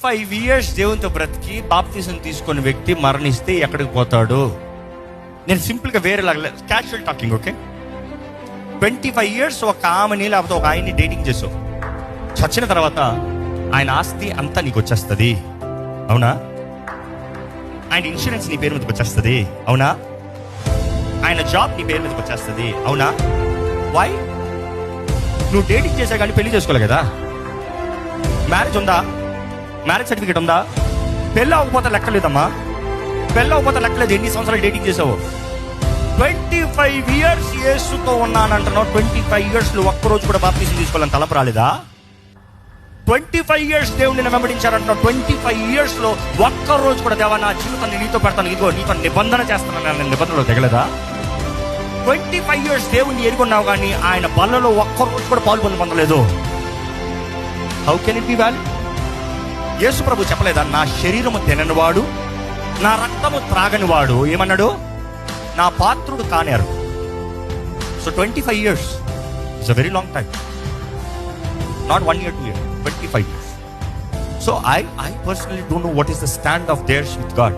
25 years దేవునితో బ్రతికి బాప్తిజం తీసుకున్న వ్యక్తి మరణిస్తే ఎక్కడికి పోతాడు? నేను సింపుల్గా వేరేలాగా క్యాజువల్ టాకింగ్, ఓకే? 25 years ఒక ఆమెని లేకపోతే ఒక ఆయన్ని డేటింగ్ చేసావు. చచ్చిన తర్వాత ఆయన ఆస్తి అంతా నీకు వచ్చేస్తుంది, అవునా? ఆయన ఇన్సూరెన్స్ నీ పేరు మీదకి వచ్చేస్తుంది, అవునా? ఆయన జాబ్ నీ పేరు మీదకి వచ్చేస్తుంది, అవునా? వై? నువ్వు డేటింగ్ చేసా కానీ పెళ్లి చేసుకోలే కదా. మ్యారేజ్ ఉందా? మ్యారేజ్ సర్టిఫికేట్ ఉందా? పెళ్ళి అవ్వకపోతే లెక్కలేదమ్మా. పెళ్ళి అవ్వకపోతే లెక్కలేదు. ఎన్ని సంవత్సరాలు డేటింగ్ చేసావు? 25 years యేసుతో ఉన్నానంటున్నావు. 25 years ఒక్కరోజు కూడా బాప్తిజం తీసుకోవాలని తలపు రాలేదా? 25 years దేవుడిని వెంబడించారంటున్నావు. 25 years ఒక్కరోజు కూడా దేవా నా జీవితాన్ని నీతో పెడతాను, ఇదిగో నీతో నిబంధన చేస్తున్నాను, నేను నిబంధనలో తెగలేదా? 25 years దేవుడిని ఎరుగున్నావు కానీ ఆయన బలలో ఒక్కరోజు కూడా పొందలేదు. How can it be value? Yesu ప్రభు చెప్పలేదా, నా శరీరము తిననివాడు నా రక్తము త్రాగనివాడు ఏమన్నాడు? నా పాత్రుడు కానేరు. So 25 years it's a very long time. Not 1 year 2 year, 25 years. So I personally don't know what is the stand of theirs with God.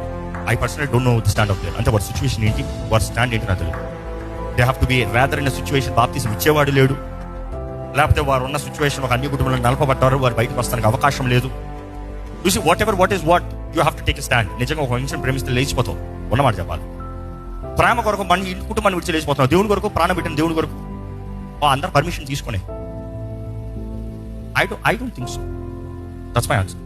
I personally don't know the stand of theirs. అంటే వారి situation ఏంటి, వారి stand ఏంటి నాకు తెలియదు. They have to be rather in a situation బాప్తిజం ఇచ్చేవాడు లేడు, లేకపోతే వారు ఉన్న సిచ్యువేషన్ ఒక అన్ని కుటుంబంలో నలపబడ్డారు, వారు బయటకు వస్తానికి అవకాశం లేదు. You see what is what you have to take a stand. నిజంగా ఒక మనిషిని ప్రేమిస్తే లేచిపోతావు, ఉన్నమాట చెప్పాలి. ప్రేమ కొరకు మన ఇంటి కుటుంబాన్ని విడిచి లేచిపోతున్నావు. దేవుని కొరకు ప్రాణం పెట్టిన దేవుని కొరకు అందరు పర్మిషన్ తీసుకునే. I don't think so. That's my answer.